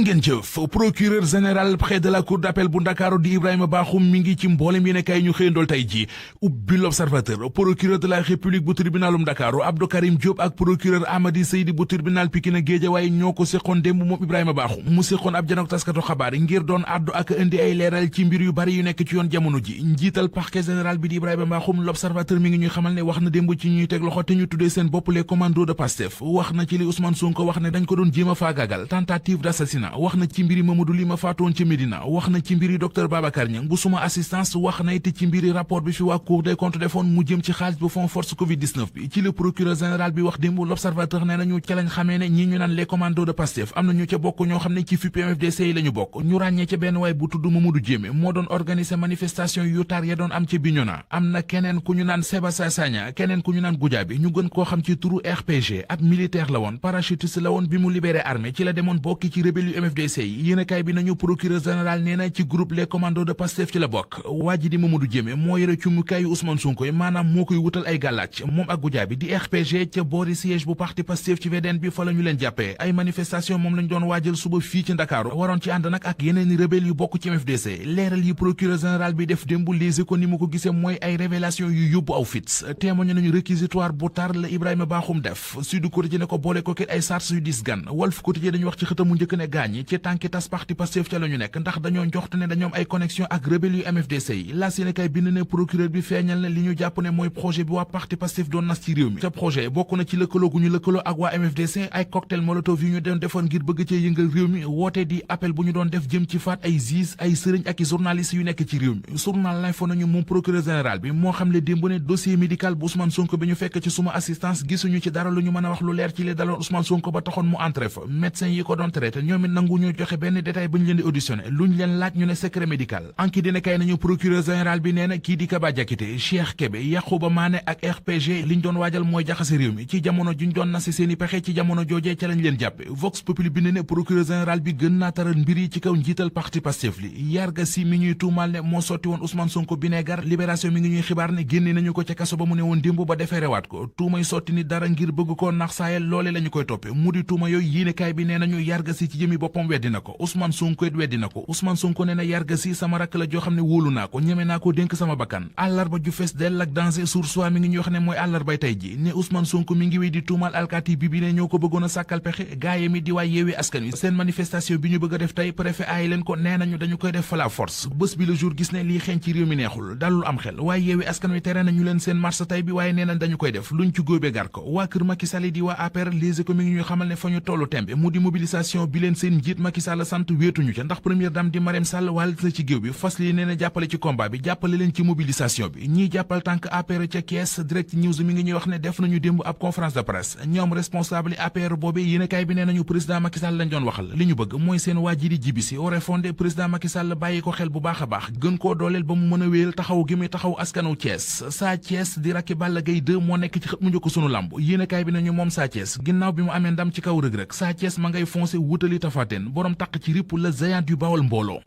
jàngeen jëf procureur général près de la cour d'appel bu Ndakaaru di Ibrahima Bakhoum mi ngi ci mboolem yéene kay ñu xëyandool tey ji ubbi l'Observateur procureur de la république bu tribunalum Ndakaaru Abdou Karim Diop ak procureur Amady Seydi bu tribunal Pikine Guédiawaye ñoo ko séqoon démb moom Ibrahima Bakhoum mu séqoon ab janok taskatu xabaar ngir doon addu ak indi ay leeral ci mbir yu bari yu nekk ci yoon jamono ji njiital parquet général bi di Ibrahima Bakhoum l'Observateur mi ngi ñuy xamal ne wax na démb ci ñuy teg loxo te ñu tuddee seen bopp les commandos de Pastef wax na ci li Ousmane Sonko wax ne dañ ko doon jéem a faagaagal tentative d'assassinat wax na ci mbiri Mamadou Li ma faatoon ca Médina wax na ci mbiri docteur Babacar Niang bu suma assistance wax na it ci mbiri rapport bi fi waa Cour des comptes defoon mu jëm ci xaalis bu fond force Covid-19 bi ci le procureur général bi wax démb l'Observateur ne nañu ca lañ xamee ne ñi ñu naan les commandos de Pastef am na ñu ca bokk ñoo xam ne ci FUP MFDC yi la ñu bokk ñu ràññee ca benn waay bu tudd Mamadou Diémé moo doon organiser manifestation yu tar ya doon am ca Bignona am na keneen ku ñu naan Sébastien Sagna keneen ku ñu naan Goudiaby ñu gën koo xam ci turu RPG ab militaire la woon parachutiste la woon bi mu libéré armée ci la demoon bokki ci rebelle yu MFDC yi yéenekaay bi nañu procureur général nee na ci groupe les commandos de Pastef ci la bokk waa ji di Mamadou Diémé moo yore cumukaayu Ousmane Sonko yi maanaam moo koy wutal ay gàllaaj moom ak Goudiaby di RPG ca boori siège bu parti Pastef ci VDN bi fa la ñu leen jàppee ay manifestation moom lañ doon waajal suba fii ci Ndakaaru waroon ci ànd nag ak yeneen rebelle yu bokk ci MFDC leeral yi procureur général bi def démb Les Échos ni mu ko gisee mooy ay révélation yu yóbbu aw fit témoigné nañu réquisitoire bu tar la Ibrahima Bakhoum def Sud Quotidien ne ko boole ko kit ay sars yu dis gan Walf Quotidien dañu wax ci xëtamu njëkk ne gaañi ci tànki tas parti Pastef ca la ñu nekk ndax dañoo njoxtu ne dañoom ay connexion ak rebelle yu MFDC yi la Sénégal bind ne procureur bi feeñal ne li ñu jàpp ne mooy projet bi waa parti Pastef doon nas ci réew mi ca projet bokk na ci lëkkaloo gu ñu lëkkaloo ak waa MFDC ay cocktail molotov yu ñu doon defoon ngir bëgg cee yëngal réew mi woote di appel bu ñu doon def jëm ci faat ay juge ay sëriñ ak i journalistes yu nekk ci réew mi journal L'Info nañu moom procureur général bi moo xam le démb ne dossier médical bu Ousmane Sonko bi ñu fekk ci suma assistance gisuñu ci dara lu ñu mën a wax lu leer ci li daloon Ousmane Sonko ba taxoon mu entré fa médecin yi ko doon traité ñoom it nangu ñu joxe benn détail ba ñu leen di auditionné luñ leen laaj ñu ne secret médical anki dina kay nañu procureur général bi nee na kii di Kaba Diakité Cheikh Kébé Yakhouba Mané ak RPG liñ doon waajal mooy jaxase réew mi ci jamono juñ doon nasi seeni pexe ci jamono joojee ca lañ leen jàppe Vox Populi bi ne procureur général bi gën naa taral mbir yi ci kaw njiital parti Pastef li Yarga Si mi ñuy tuumal ne moo sotti woon Ousmane Sonko bineegar Libération mi ngi ñuy xibaar ne génne nañu ko ca kaso ba mu ne woon démb ba defeerewaat ko tuumay sotti ni dara ngir bëgg koo nax saayal loole lañu koy toppe mu di tuuma yooyu yéenekaay bi nee nañu Yarga Si ci jëmi boppam weddi na ko Ousmane Sonko it weddi na ko Ousmane Sonko nee na Yarga Si sama rakk la joo xam ne wóolu naa ko ñeme naa ko dénk sama bakkan àllarba ju fees dell ak danger Source A mi ngi ñuy wax ne mooy àllarbay tey ji ne Ousmane Sonko mi ngi wéy di tuumal alkaati bi ne ñoo ko bëggoon a sàkkal pexe gaaye mi di waay Yewwi Askan Wi seen manifestation bi ñu bëgg a def tey préfet aay leen ko nee nañu dañu koy def fa la force bés bi le jour gis ne lii xeeñ ci réew mi neexul dalul am xel waaye Yewwi Askan Wi tere nañu leen seen marche tey bi waaye nee nañ dañu koy def luñ ci góobe gar ko waa kër Macky Sall di waa APR Les Échos mi ngi ñuy xamal ne fa ñu tollu tembe mu di mobilisation bi leen seen njiit Macky Sall sant wéetuñu ca ndax première dame di Marème Sall wàllit la ci géew bi fas li nee na jàppale ci combat bi jàppale leen ci mobilisation bi ñiy jàppal tànk APR ca Thiès Direct News mi ngi ñuy wax ne def nañu démb ab conférence de presse ñoom responsable yi APR boobee yéenekaay bi nee nañu président Macky Sall lañ doon waxal li ñu bëgg mooy seen waa ji di jibisi aurait fondé président Macky Sall bàyyi ko xel bu baax a baax gën koo dooleel ba mu mën a wéyal taxaw gi muy taxaw askanu Thiès Sa Thiès di rakki Balla Gaye 2 moo nekk ci xët mu njëkk sunu làmb yéenekaay bi nañu moom Sa Thiès ginnaaw bi mu amee ndam ci kaw Reug Reug Sa Thiès ma ngay foncé wutali Tapha Tine borom taq ci ripp la géant du Bawol mbooloo